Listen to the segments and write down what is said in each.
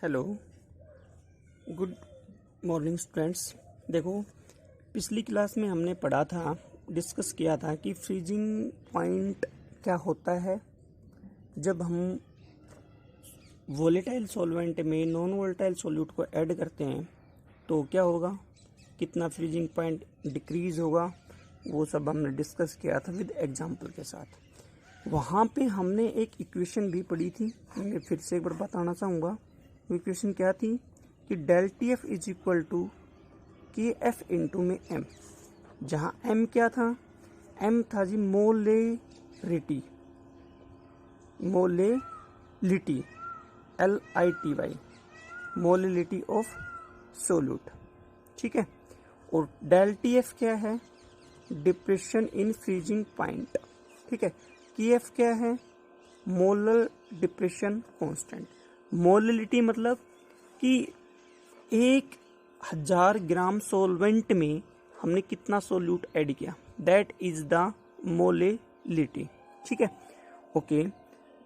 Hello, good morning students. देखो, पिछली class में हमने पढ़ा था, डिस्कस किया था कि फ्रीजिंग पॉइंट क्या होता है जब हम वोलेटाइल सॉल्वेंट में नॉन वोलेटाइल सॉल्यूट को ऐड करते हैं तो क्या होगा, कितना फ्रीजिंग पॉइंट डिक्रीज होगा, वो सब हमने डिस्कस किया था विद एग्जांपल के साथ। वहाँ पे हमने एक इक्वेशन भी पढ़ी थी, मैं फिर से एक बार बताना चाहूँगा। वो इक्वेशन क्या थी कि del T F is equal to K F into में एम, जहाँ एम क्या था, एम था जी molarity, molality LITY, molality of solute, ठीक है। और डेल टी एफ क्या है, डिप्रेशन इन फ्रीजिंग पॉइंट, ठीक है। के एफ क्या है, मोलर डिप्रेशन कांस्टेंट। मोललिटी मतलब कि 1000 ग्राम सोलवेंट में हमने कितना सोल्यूट ऐड किया, दैट इज द मोललिटी, ठीक है। ओके,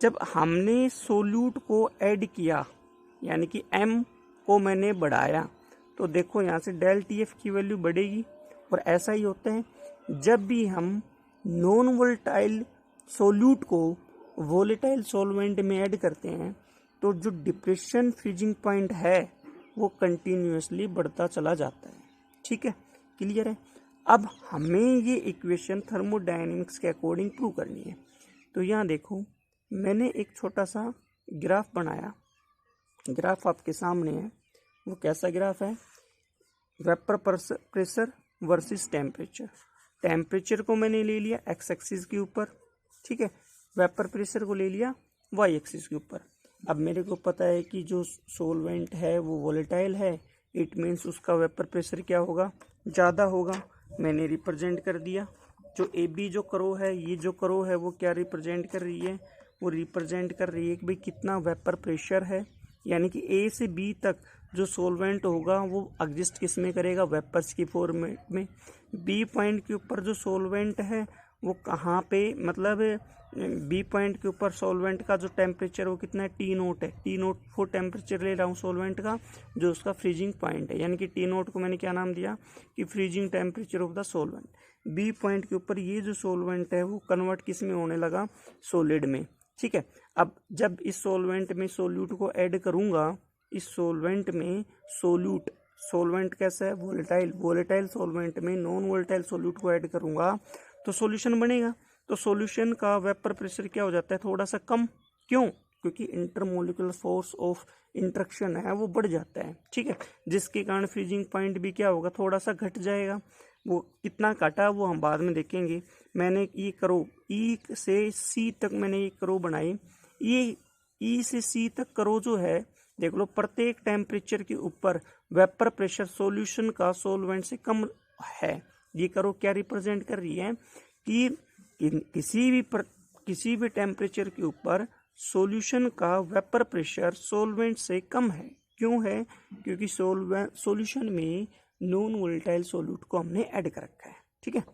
जब हमने सोल्यूट को ऐड किया यानी कि m को मैंने बढ़ाया तो देखो यहाँ से डेल टी एफ की वैल्यू बढ़ेगी। और ऐसा ही होता है जब भी हम नॉन वोलेटाइल सोल्यूट को वोलेटाइल सॉल्वेंट में ऐड करते हैं तो जो डिप्रेशन फ्रीजिंग पॉइंट है वो कंटिन्यूअसली बढ़ता चला जाता है, ठीक है। क्लियर है। अब हमें ये इक्वेशन थर्मोडायनेमिक्स के अकॉर्डिंग प्रूव करनी है। तो यहाँ देखो, मैंने एक छोटा सा ग्राफ बनाया, ग्राफ आपके सामने है। वो कैसा ग्राफ है, vapour pressure versus temperature. Temperature को मैंने ले लिया एक्स एक्सिस के ऊपर, ठीक है। वेपर प्रेशर को ले लिया वाई एक्सिस के ऊपर। अब मेरे को पता है कि जो सोलवेंट है वो वोलेटाइल है, इट मीन्स उसका वेपर प्रेशर क्या होगा, ज़्यादा होगा। मैंने रिप्रेजेंट कर दिया। जो ए बी जो करो है, ये जो करो है वो क्या रिप्रेजेंट कर रही है, वो रिप्रेजेंट कर रही है कि भाई कितना वेपर प्रेशर है, यानी कि ए से बी तक जो सोलवेंट होगा वो एग्जिस्ट किस में करेगा, वेपर्स की फॉर्म में। बी पॉइंट के ऊपर जो सोलवेंट है वो कहाँ पे, मतलब बी पॉइंट के ऊपर सॉल्वेंट का जो टेम्परेचर वो कितना है, टी नोट है। टी नोट फॉर टेम्परेचर ले रहा हूँ सॉल्वेंट का, जो उसका फ्रीजिंग पॉइंट है, यानी कि टी नोट को मैंने क्या नाम दिया कि freezing temperature of the solvent. B point के ऊपर ये जो सॉल्वेंट है वो कन्वर्ट किस में होने लगा, सॉलिड में, ठीक है। अब जब इस सॉल्वेंट में सोल्यूट को ऐड करूंगा, इस सॉल्वेंट में सोल्यूट, सॉल्वेंट कैसा है, वोलेटाइल, वोलेटाइल सॉल्वेंट में नॉन वोलेटाइल सोल्यूट को ऐड करूंगा तो सॉल्यूशन बनेगा। तो सॉल्यूशन का वेपर प्रेशर क्या हो जाता है, थोड़ा सा कम। क्यों? क्योंकि इंटरमोलिकुलर फोर्स ऑफ इंट्रैक्शन है वो बढ़ जाता है, ठीक है। जिसके कारण फ्रीजिंग पॉइंट भी क्या होगा, थोड़ा सा घट जाएगा। वो कितना घटा वो हम बाद में देखेंगे। मैंने ये करो ई से सी तक मैंने ये करो बनाई, ये ई से सी तक करो जो है, देख लो प्रत्येक टेम्परेचर के ऊपर वेपर प्रेशर सॉल्यूशन का सॉल्वेंट से कम है। ये करो क्या रिप्रेजेंट कर रही है कि किसी भी टेम्परेचर के ऊपर सॉल्यूशन का वेपर प्रेशर सॉल्वेंट से कम है। क्यों है? क्योंकि सॉल्यूशन में नॉन वोलेटाइल सॉल्यूट को हमने ऐड कर रखा है, ठीक है।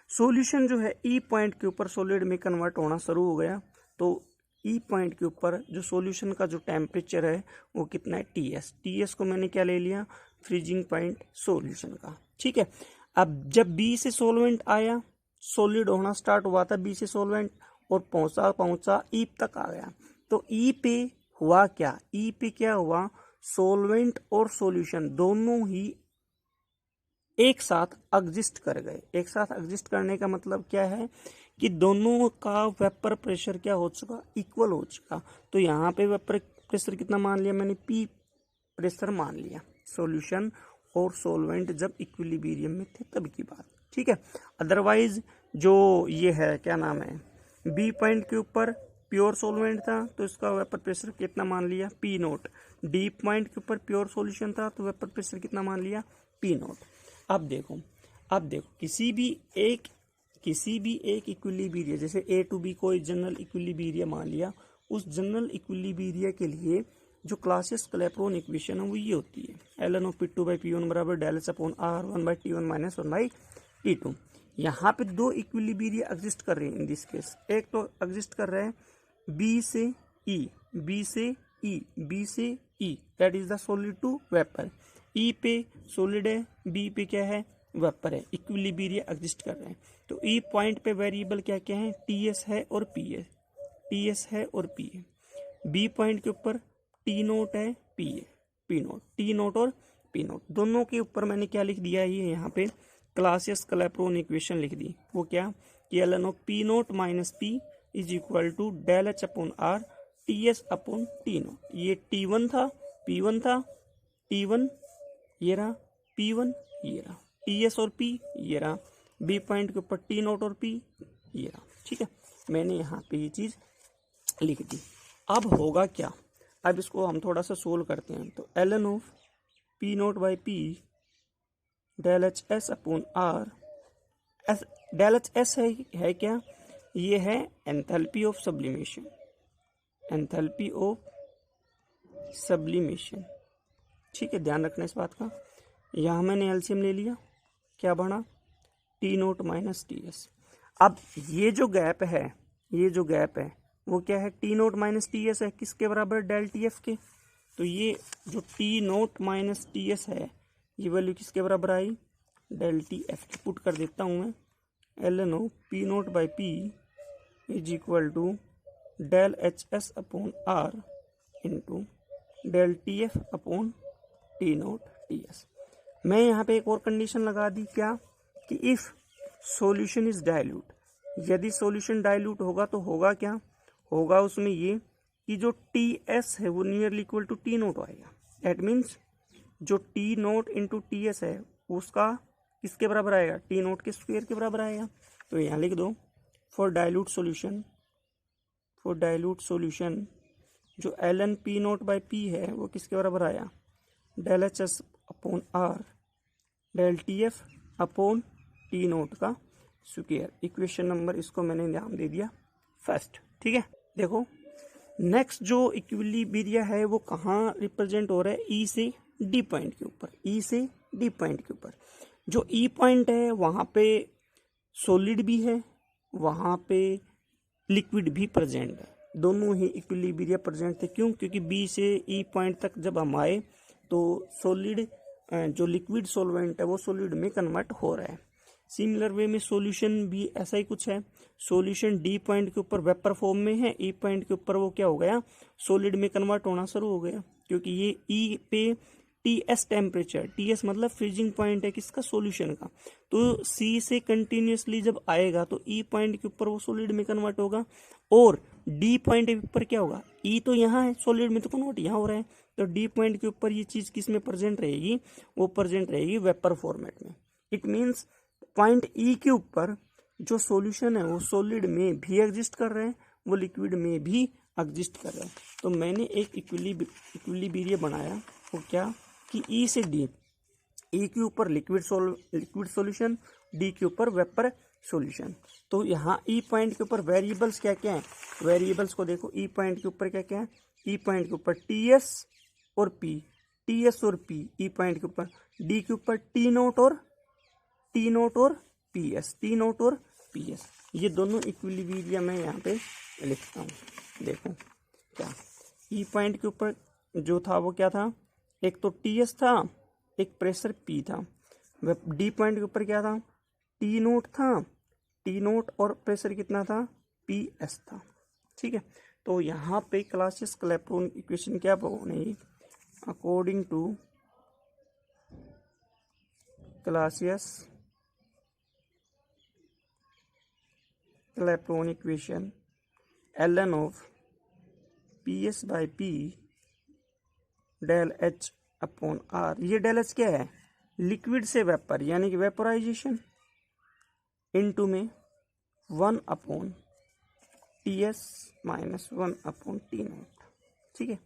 सॉल्यूशन जो है ई पॉइंट के ऊपर सॉलिड में कन्वर्ट होना शुरू हो गया, तो ई पॉइंट के ऊपर जो सॉल्यूशन का जो टेम्परेचर है वो कितना है, टीएस को मैंने क्या ले लिया, फ्रीजिंग पॉइंट सॉल्यूशन का, ठीक है। अब जब बी से सॉल्वेंट आया, सॉलिड होना स्टार्ट हुआ था बी से सॉल्वेंट, और पहुंचा ई तक आ गया, तो ई पे हुआ क्या, ई पे क्या हुआ, सॉल्वेंट और सॉल्यूशन दोनों ही एक साथ एग्जिस्ट कर गए। एक साथ एग्जिस्ट करने का मतलब क्या है कि दोनों का वेपर प्रेशर क्या हो चुका, इक्वल हो चुका। तो यहाँ पे वेपर प्रेशर कितना मान लिया मैंने, पी प्रेशर मान लिया। सॉल्यूशन और सॉल्वेंट जब इक्विलिब्रियम में थे तब की बात, ठीक है। अदरवाइज जो ये है क्या नाम है, बी पॉइंट के ऊपर प्योर सॉल्वेंट था तो इसका वेपर प्रेशर कितना मान लिया, पी नोट। डी पॉइंट के ऊपर प्योर सॉल्यूशन था तो वेपर प्रेशर कितना मान लिया, पी नोट। अब देखो किसी भी एक इक्विलिब्रियम, जैसे ए टू बी को जनरल इक्विलिब्रियम मान लिया, उस जनरल इक्विलिब्रियम के लिए जो क्लासियस क्लैपेरॉन इक्वेशन है वो ये होती है, ln of P2 by P1 बराबर del S upon R1 by T1 minus 1 by T2। यहाँ पे दो इक्विलिब्रियम एग्जिस्ट कर रहे हैं इन दिस केस। एक तो एग्जिस्ट कर रहा है बी से ई, बी से ई, बी से E, that is the solid to vapour. E पे सॉलिड है, बी पे क्या है, वेपर है, इक्विलिब्रियम एग्जिस्ट कर रहे हैं। तो ई पॉइंट पे वेरिएबल क्या क्या है, टी एस है और पी है, टी एस है और पी है। बी पॉइंट के ऊपर टी नोट है, पी है, पी नोट, टी नोट और पी नोट, दोनों के ऊपर मैंने क्या लिख दिया है, ये यहाँ पे क्लासियस-क्लैपेरॉन इक्वेशन लिख दी। वो क्या कि ln of P naught minus P is equal to del H upon R T S upon T naught. ये टी वन था, पी वन था, टी वन ये रहा, पी वन ये रहा, टी एस और पी ये रहा, बी पॉइंट के ऊपर टी नोट और पी ये रहा। ठीक है, मैंने यहाँ पे ये चीज लिख दी। अब होगा क्या, अब इसको हम थोड़ा सा सोल्व करते हैं। तो ln of P naught by P del H S upon R, del H S है क्या, ये है enthalpy of sublimation, enthalpy of sublimation. ठीक है, ध्यान रखना इस बात का। यहाँ मैंने एलसीएम ले लिया, क्या बना, T naught minus T S. अब ये जो गैप है, ये जो गैप है वो क्या है, T naught minus T S है, किसके बराबर, डेल टी एफ के। तो ये जो T naught minus T S है, ये वैल्यू किसके बराबर आई, डेल टी एफ की। पुट कर देता हूँ मैं, ln of P naught by P is equal to del H S upon R into del T F upon T naught T S. मैं यहाँ पे एक और कंडीशन लगा दी, क्या कि इफ सॉल्यूशन इज डाइल्यूट, यदि सॉल्यूशन डाइल्यूट होगा तो होगा क्या, होगा उसमें ये कि जो टी एस है वो nearly equal to T naught आएगा। दैट मीन्स जो T naught into T S है उसका किसके बराबर आएगा, टी नोट के स्क्वायर के बराबर आएगा। तो यहाँ लिख दो, for dilute solution, for dilute solution जो ln P naught by P है वो किसके बराबर आया, del H S upon R del T F upon T naught का स्क्वायर। इक्वेशन नंबर इसको मैंने नाम दे दिया फर्स्ट। ठीक है, देखो नेक्स्ट जो इक्विलिब्रियम है वो कहाँ रिप्रेजेंट हो रहा है, ई से डी पॉइंट के ऊपर, ई से डी पॉइंट के ऊपर। जो ई पॉइंट है वहाँ पे सॉलिड भी है, वहाँ पे लिक्विड भी प्रेजेंट है, दोनों ही इक्विलिब्रियम प्रेजेंट थे। क्यों, क्योंकि बी से ई पॉइंट तक जब हम आए तो सॉलिड जो लिक्विड सॉल्वेंट है वो सॉलिड में कन्वर्ट हो रहा है। सिमिलर वे में सॉल्यूशन भी ऐसा ही कुछ है, सॉल्यूशन डी पॉइंट के ऊपर वेपर फॉर्म में है, ई पॉइंट के ऊपर वो क्या हो गया, सॉलिड में कन्वर्ट होना शुरू हो गया। क्योंकि ये ई पे T S temperature, T S मतलब फ्रीजिंग पॉइंट है किसका, सॉल्यूशन का। तो सी से कंटिन्यूसली जब आएगा तो ई पॉइंट के ऊपर वो सॉलिड में कन्वर्ट होगा, और डी पॉइंट के ऊपर क्या होगा, ई तो यहाँ है सॉलिड में तो कन्वर्ट यहाँ हो रहा है, तो डी पॉइंट के ऊपर ये चीज किस में प्रेजेंट रहेगी, वो प्रेजेंट रहेगी वेपर फॉर्मेट में। इट मीन्स पॉइंट ई के ऊपर जो सॉल्यूशन है वो सॉलिड में भी एग्जिस्ट कर रहे हैं, वो लिक्विड में भी एग्जिस्ट कर रहे हैं। तो मैंने एक इक्विलिब्रियम बनाया, वो क्या कि ई से डी, ई के ऊपर लिक्विड सॉल्यूशन, डी के ऊपर वेपर सॉल्यूशन। तो यहाँ ई पॉइंट के ऊपर वेरिएबल्स क्या क्या हैं, वेरिएबल्स को देखो, ई पॉइंट के ऊपर क्या क्या है, ई पॉइंट के ऊपर टी एस और पी, टी एस और पी ई पॉइंट के ऊपर, डी के ऊपर टी नोट और पी एस, टी नोट और पी एस। ये दोनों इक्विलिब्रियम मैं यहाँ पे लिखता हूँ। देखो क्या, ई पॉइंट के ऊपर जो था वो क्या था, एक तो टी एस था, एक प्रेशर पी था। डी पॉइंट के ऊपर क्या था, टी नोट था, टी नोट और प्रेशर कितना था, पी एस था। ठीक है, तो यहाँ पे क्लासियस-क्लैपेरॉन इक्वेशन क्या बनेगी, according to Clausius Clapeyron equation ln of P S by P del H upon R. ये डेल एच क्या है, लिक्विड से वेपर यानी कि वेपोराइजेशन, इनटू में 1 upon T S minus 1 upon T naught. ठीक है,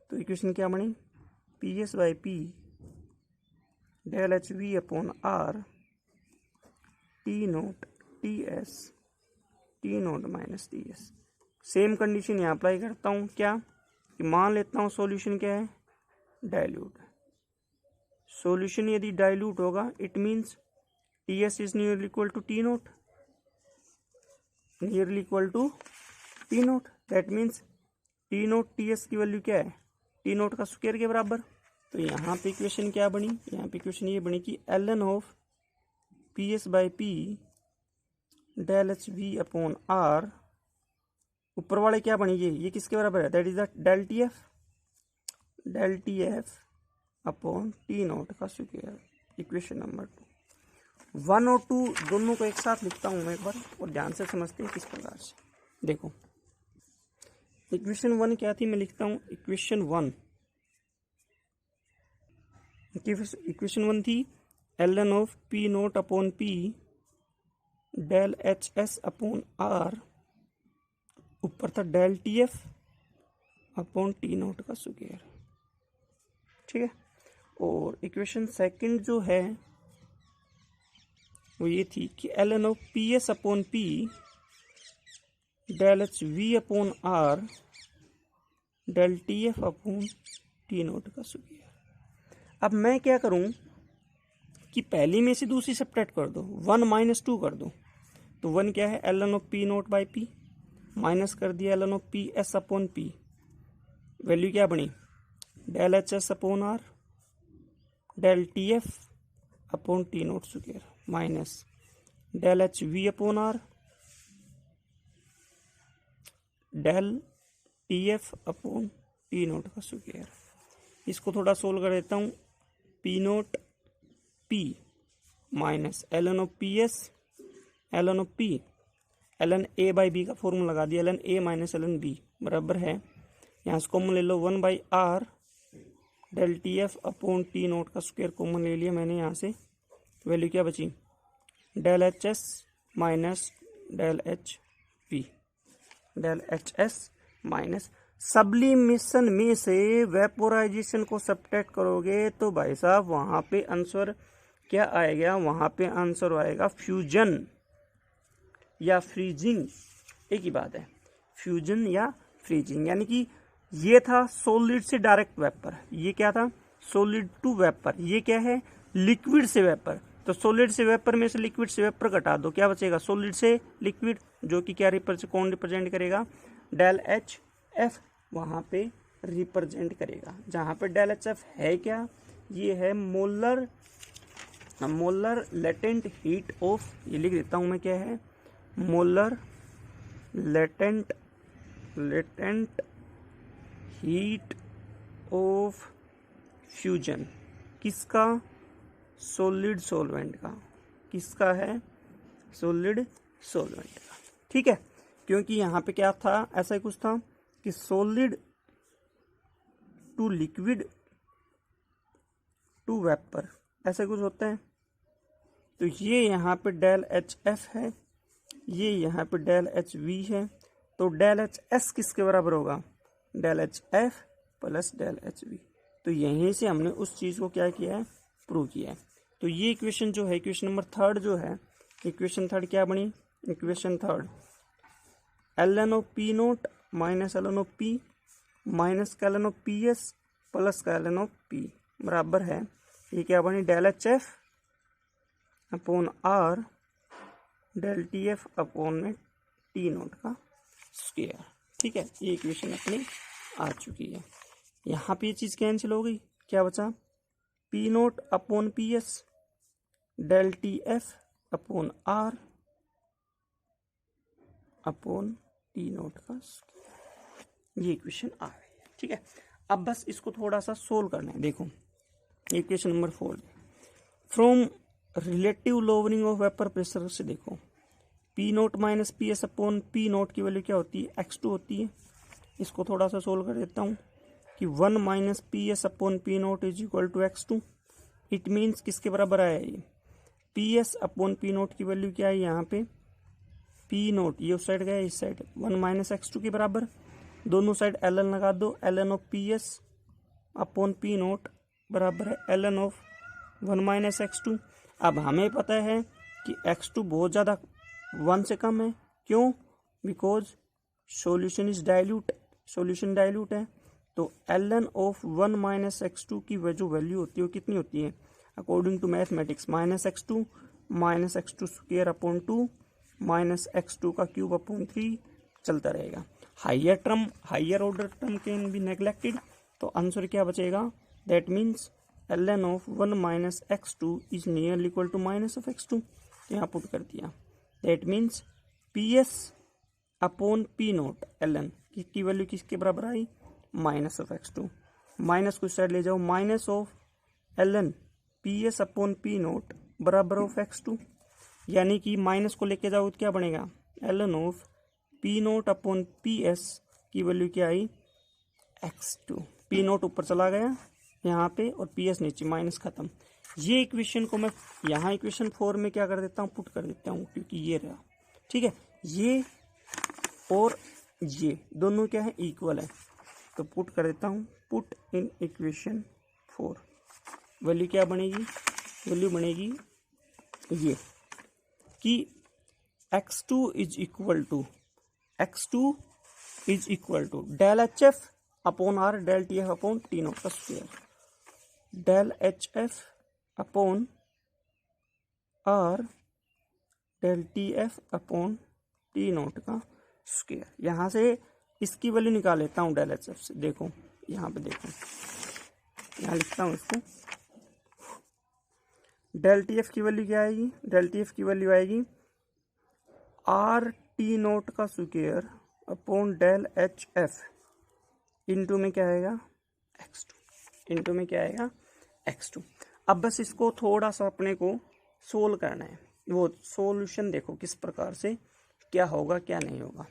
तो इक्वेशन क्या बनी, P S by P del H V upon R T naught T S, T naught minus T S. Same condition यहाँ apply करता हूँ, क्या कि मान लेता हूँ सॉल्यूशन क्या है, डाइल्यूट। सॉल्यूशन यदि डाइल्यूट होगा it means T S is nearly equal to T naught, nearly equal to T naught. That means T naught T S की वैल्यू क्या है, टी नोट का स्क्वायर के बराबर। तो यहाँ पे इक्वेशन क्या बनी, यहाँ पे इक्वेशन ये बनी कि ln of P S by P del H V upon R, ऊपर वाले क्या बनी ये किसके बराबर है, that is the del T F upon T naught का स्क्वायर। Equation number 2। 1 और 2 दोनों को एक साथ लिखता हूँ मैं एक बार, और ध्यान से समझते हैं किस प्रकार से। देखो इक्वेशन 1 क्या थी, मैं लिखता हूँ इक्वेशन 1 थी ln of P naught upon P del H S upon R, ऊपर था del T F upon T naught का स्क्वायर। ठीक है, और इक्वेशन सेकंड जो है वो ये थी कि ln of P S upon P del H V upon R del T F upon T naught का स्क्वायर। अब मैं क्या करूं कि पहली में से दूसरी सब्ट्रैक्ट कर दो, 1 माइनस 2 कर दो। तो 1 क्या है, ln of P naught by P, minus कर दिया ln of P S upon P, value क्या बनी, del H S upon R del T F upon T naught square, minus del H V upon R del T F upon T naught का square. इसको थोड़ा solve कर देता हूँ, P naught P minus ln of P S ln of P, ln A by B का formula लगा दिया, ln A minus ln B बराबर है, यहाँ से कॉमन ले लो 1 by R del T F upon T naught का स्क्वायर कॉमन ले लिया मैंने यहाँ से, वैल्यू क्या बची, del H S minus del H P, del H S minus, sublimation में से वेपोराइजेशन को सब्ट्रैक्ट करोगे तो भाई साहब वहाँ पे आंसर क्या आएगा, वहाँ पे आंसर आएगा फ्यूजन या फ्रीजिंग, एक ही बात है, फ्यूजन या फ्रीजिंग। यानी कि ये था सॉलिड से डायरेक्ट वेपर, ये क्या था सॉलिड टू वेपर, ये क्या है लिक्विड से वेपर। तो सॉलिड से वेपर में से लिक्विड से वेपर घटा दो, क्या बचेगा, सॉलिड से लिक्विड, जो कि क्या कौन रिप्रेजेंट करेगा, डेल एच एफ वहाँ पे रिप्रेजेंट करेगा। जहाँ पे डेल एच एफ है क्या, ये है मोलर लेटेंट हीट ऑफ, ये लिख देता हूँ मैं, क्या है molar latent heat of fusion, किसका, सॉलिड सॉल्वेंट का, किसका है, सॉलिड सॉल्वेंट का। ठीक है, क्योंकि यहाँ पे क्या था, ऐसा ही कुछ था कि solid to liquid to vapour, ऐसा कुछ होता है। तो ये यहाँ पे डेल एच एफ है, ये यहाँ पे डेल एच वी है, तो डेल एच एस किसके बराबर होगा, del H F plus del H V. तो यहीं से हमने उस चीज़ को क्या किया है, प्रूव किया है। तो ये इक्वेशन जो है, इक्वेशन नंबर 3 जो है, इक्वेशन 3 क्या बनी, equation 3 ln of P naught minus ln of P minus का ln of P S plus का ln ऑफ पी बराबर है, ये क्या बनी, del H F upon R del T F upon में टी नोट का स्क्वायर। ठीक है, ये इक्वेशन अपनी आ चुकी है। यहाँ पे ये चीज़ कैंसिल हो गई, क्या बचा, P naught upon P S del T F upon R upon T naught का स्क्वायर, ये इक्वेशन आ गई है। ठीक है, अब बस इसको थोड़ा सा सोल्व करना है। देखो equation number 4, from relative lowering of vapour pressure से देखो, P naught minus P S upon P naught की वैल्यू क्या होती है, x2 होती है। इसको थोड़ा सा सोल्व कर देता हूँ कि 1 minus P S upon P naught is equal to x2। It means किसके बराबर आया ये, P S upon P naught की वैल्यू क्या है, यहाँ पे पी नोट ये उस साइड गया, इस साइड 1 माइनस x2 के बराबर, दोनों साइड ln लगा दो, ln of P S upon P note बराबर है ln ऑफ 1 माइनस x2। अब हमें पता है कि x2 बहुत ज़्यादा 1 से कम है, क्यों, because solution is dilute, solution dilute है। तो ln ऑफ 1 माइनस x2 की जो वैल्यू होती है वो कितनी होती है, according to mathematics, minus x2 square upon 2 minus x2 का क्यूब अपॉन 3 चलता रहेगा। Higher order term can be neglected, तो आंसर क्या बचेगा, that means ln of 1 minus x2 is nearly equal to minus of x2। यहाँ put कर दिया, that means PS upon P naught ln की वैल्यू किसके बराबर आई, माइनस ऑफ x2। माइनस को साइड ले जाओ, minus of ln PS upon P note बराबर ऑफ x2, यानी कि माइनस को लेके जाओ तो क्या बनेगा, ln of P naught upon PS की वैल्यू क्या आई, x2। P नोट ऊपर चला गया यहाँ पे और PS नीचे, माइनस खत्म। ये इक्वेशन को मैं यहाँ इक्वेशन 4 में क्या कर देता हूँ, पुट कर देता हूँ, क्योंकि ये रहा, ठीक है। ये और ये दोनों क्या है, इक्वल है, तो पुट कर देता हूँ, पुट इन इक्वेशन 4। वैल्यू क्या बनेगी, वैल्यू बनेगी ये कि x2 is equal to del HF upon R del TF upon T naught का square, del HF upon R del TF upon T naught का स्क्वायर। यहाँ से इसकी वैल्यू निकाल लेता हूँ डेल HF से, देखो यहाँ पे देखो, यहाँ लिखता हूँ इसको, डेल TF की वैल्यू क्या आएगी, डेल TF की वैल्यू आएगी R T नोट का square upon del HF into में क्या आएगा, x2, इंटू में क्या आएगा, x2। अब बस इसको थोड़ा सा अपने को सोल्व करना है, वो सॉल्यूशन देखो किस प्रकार से क्या होगा क्या नहीं होगा।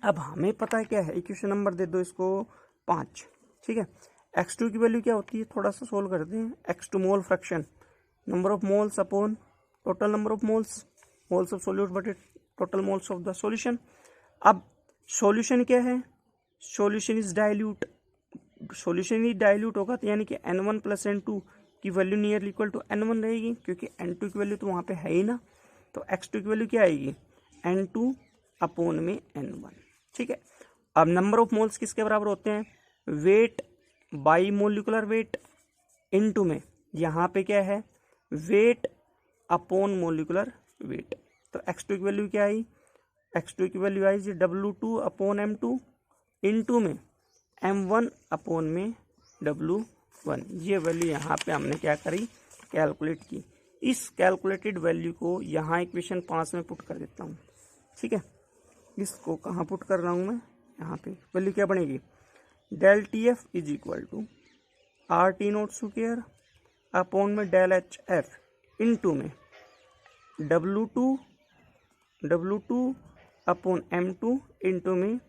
अब हमें पता है क्या है, इक्वेशन नंबर दे दो इसको 5, ठीक है। x2 की वैल्यू क्या होती है, थोड़ा सा सोल्व करते हैं। x2 mole fraction, number of moles upon total number of moles, moles of solute बटे total moles of the solution. अब सॉल्यूशन क्या है, सॉल्यूशन इज डाइल्यूट, सॉल्यूशन ही डाइल्यूट होगा, तो यानी कि n1 प्लस n2 की value nearly equal to n1 रहेगी, क्योंकि n2 की वैल्यू तो वहाँ पे है ही ना, तो x2 की वैल्यू क्या आएगी, n2 अपॉन में n1, ठीक है। अब नंबर ऑफ मोल्स किसके बराबर होते हैं, weight by molecular weight into में, यहाँ पे क्या है, वेट अपॉन मोलिकुलर वेट, तो x2 की वैल्यू क्या आई, x2 की वैल्यू आई W2 अपॉन M2 इनटू में M1 अपॉन में W1। ये वैल्यू यहाँ पे हमने क्या करी, कैलकुलेट की। इस कैलकुलेटेड वैल्यू को यहाँ इक्वेशन 5 में पुट कर देता हूँ, ठीक है। इसको कहाँ पुट कर रहा हूँ मैं, यहाँ पे वैल्यू क्या बनेगी, del TF is equal to RT naught square upon में डेल HF इनटू में W2 अपॉन M2 इनटू में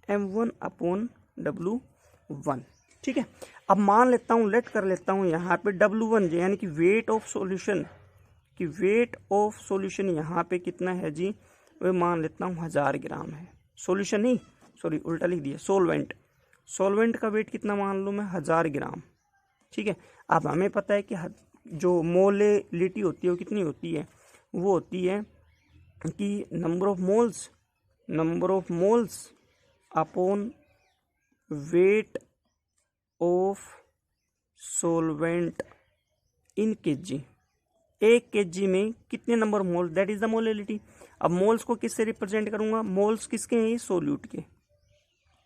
M1 अपॉन W1, ठीक है। अब मान लेता हूँ, लेट कर लेता हूँ यहाँ पे W1 यानी कि वेट ऑफ सॉल्यूशन, कि वेट ऑफ सॉल्यूशन यहाँ पे कितना है जी, वह मान लेता हूँ 1000 ग्राम है। सॉल्यूशन नहीं, सॉरी उल्टा लिख दिया, सॉल्वेंट का वेट कितना मान लूँ मैं, 1000 ग्राम, ठीक है। अब हमें पता है कि जो मोलेलिटी होती है वो कितनी होती है, वो होती है कि number of moles upon weight of solvent in kg। 1 kg में कितने number moles, that is the molality. अब मोल्स को किससे रिप्रेजेंट करूंगा, मोल्स किसके हैं, ये सोल्यूट के,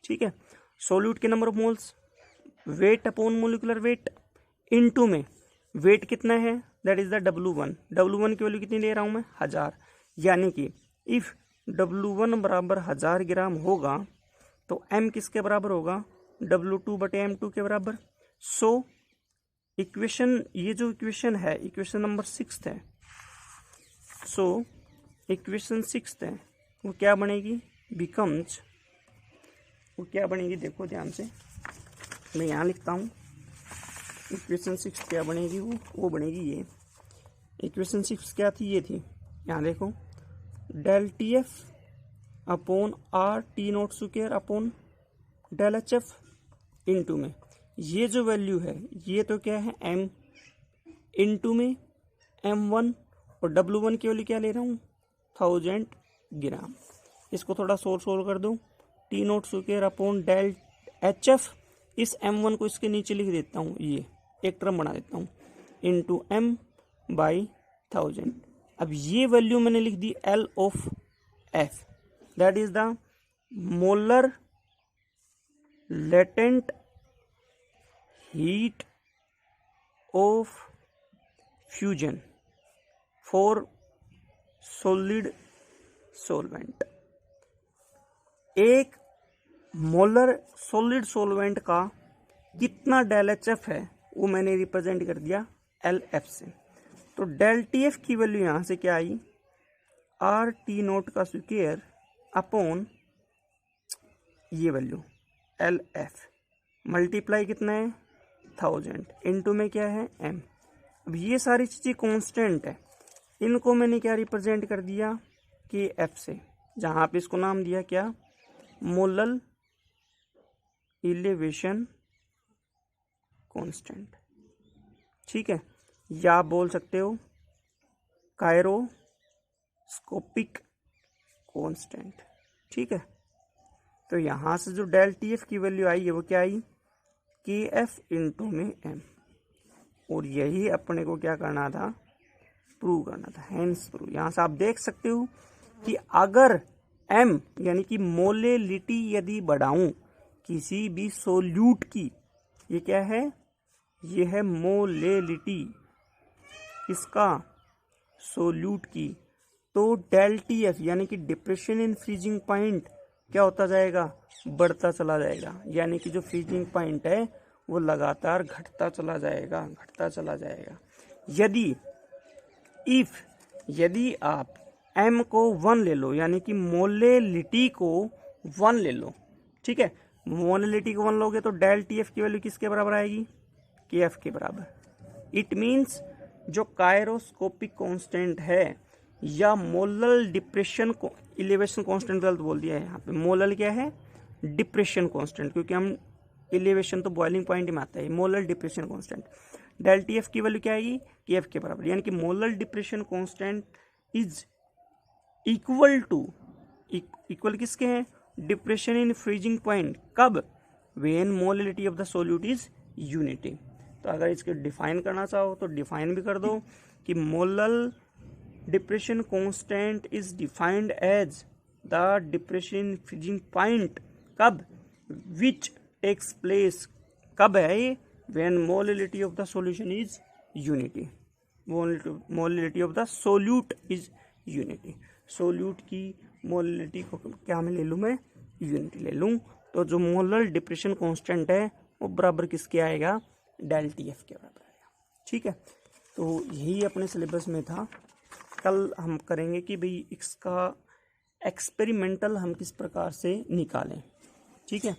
ठीक है। सोल्यूट के number of moles, weight upon molecular weight into में वेट कितना है, दैट इज द W1 की वैल्यू कितनी ले रहा हूं मैं, 1000, यानी कि इफ W1 बराबर 1000 ग्राम होगा तो M किसके बराबर होगा, W2 बटे M2 के बराबर। सो इक्वेशन, ये जो इक्वेशन है, इक्वेशन नंबर 6 है, सो इक्वेशन 6 है, वो क्या बनेगी, बिकम्स, वो क्या बनेगी, देखो ध्यान से, मैं यहाँ लिखता हूँ इक्वेशन 6 क्या बनेगी, वो बनेगी ये। इक्वेशन 6 क्या थी, ये थी, यहाँ देखो, del TF upon RT naught square upon del HF into में ये जो वैल्यू है, ये तो क्या है M इनटू में M1, और W1 की वैल्यू क्या ले रहा हूँ, 1000 ग्राम। इसको थोड़ा सोल्व कर दो, T naught square upon del HF, इस M1 को इसके नीचे लिख देता हूँ, ये एक टर्म बना देता हूँ, इनटू M बाई 1000। अब ये वैल्यू मैंने लिख दी L of F, that is the molar latent heat of fusion for solid solvent। एक मोलर सॉलिड सॉल्वेंट का कितना डेल एच एफ है वो मैंने रिप्रेजेंट कर दिया एल एफ से। तो डेल टी एफ की वैल्यू यहां से क्या आई, आर टी नोट का स्क्वायर अपॉन ये वैल्यू एल एफ मल्टीप्लाई कितना है 1000 इनटू में क्या है एम। अब ये सारी चीजें कांस्टेंट है, इनको मैंने क्या रिप्रेजेंट कर दिया के एफ से, जहां पे इसको नाम दिया क्या, मोलल इलेवेशन कांस्टेंट। ठीक है, या आप बोल सकते हो कायरोस्कोपिक कांस्टेंट। ठीक है, तो यहां से जो डेल टी एफ की वैल्यू आई है वो क्या आई, के एफ इंटू में एम। और यही अपने को क्या करना था, प्रूव करना था, हेंस प्रूव। यहां से आप देख सकते हो कि अगर m यानी कि मोलेलिटी यदि बढ़ाऊं किसी भी सोल्यूट की, ये क्या है, ये है मोलेलिटी इसका सोल्यूट की, तो डेल टी एफ यानी कि डिप्रेशन इन फ्रीजिंग पॉइंट क्या होता जाएगा, बढ़ता चला जाएगा। यानी कि जो फ्रीजिंग पॉइंट है वो लगातार घटता चला जाएगा, घटता चला जाएगा। यदि आप m को 1 ले लो, यानी कि मोलेलिटी को 1 ले लो, ठीक है, मोलेलिटी को 1 लोगे तो डेल टी एफ की वैल्यू किसके बराबर आएगी, के एफ के बराबर। इट मीन्स जो कायरोस्कोपिक कांस्टेंट है या मोलल डिप्रेशन को, इलेवेशन कांस्टेंट गलत बोल दिया है यहाँ पे, मोलल क्या है, डिप्रेशन कांस्टेंट, क्योंकि हम इलेवेशन तो बॉइलिंग पॉइंट में आता है, molal depression constant. Del T F की वैल्यू क्या आएगी, के एफ के बराबर। यानी कि molal depression constant is equal to, equal किसके हैं, डिप्रेशन इन फ्रीजिंग पॉइंट, कब, when molality of the solute is unity. तो अगर इसके डिफाइन करना चाहो तो डिफाइन भी कर दो कि molal depression constant is defined as the depression in freezing point, कब, विच टेक्स प्लेस, कब है ये, when molality of the solution is unity, molality of the solute is unity. Solute की मोललिटी को क्या मैं ले लूँ, मैं यूनिटी ले लूँ, तो जो मोलल डिप्रेशन कांस्टेंट है वो बराबर किसके आएगा, डेल टी एफ के बराबर आएगा। ठीक है, तो यही अपने सिलेबस में था। कल हम करेंगे कि भाई इसका एक्सपेरिमेंटल हम किस प्रकार से निकालें। ठीक है,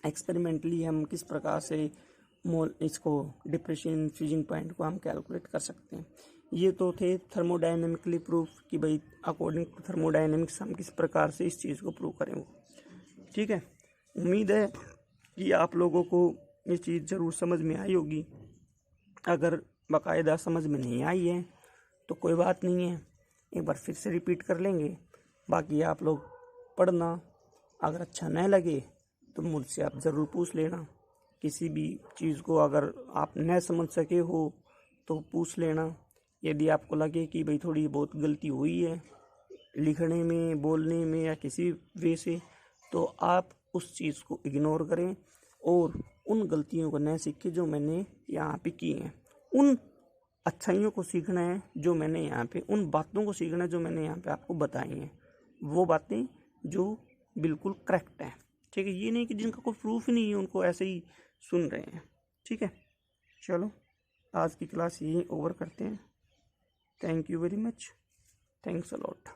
एक्सपेरिमेंटली हम किस प्रकार से इसको डिप्रेशन फ्यूजिंग पॉइंट को हम कैलकुलेट कर सकते हैं। ये तो थे थर्मोडायनेमिकली प्रूफ कि भाई अकॉर्डिंग टू थर्मोडायनेमिक्स हम किस प्रकार से इस चीज़ को प्रूव करें वो। ठीक है, उम्मीद है कि आप लोगों को ये चीज़ ज़रूर समझ में आई होगी। अगर बाकायदा समझ में नहीं आई है तो कोई बात नहीं है, एक बार फिर से रिपीट कर लेंगे। बाकी आप लोग पढ़ना, अगर अच्छा न लगे तो मुझसे आप ज़रूर पूछ लेना। किसी भी चीज़ को अगर आप न समझ सके हो तो पूछ लेना। यदि आपको लगे कि भाई थोड़ी बहुत गलती हुई है लिखने में, बोलने में या किसी वे से, तो आप उस चीज़ को इग्नोर करें और उन गलतियों को न सीखें जो मैंने यहाँ पे की हैं। उन अच्छाइयों को सीखना है जो मैंने यहाँ पे, उन बातों को सीखना है जो मैंने यहाँ पे आपको बताई हैं, वो बातें जो बिल्कुल करेक्ट हैं। ठीक है, ये नहीं कि जिनका कोई प्रूफ ही नहीं है उनको ऐसे ही सुन रहे हैं। ठीक है, चलो आज की क्लास यहीं ओवर करते हैं। Thank you very much, thanks a lot.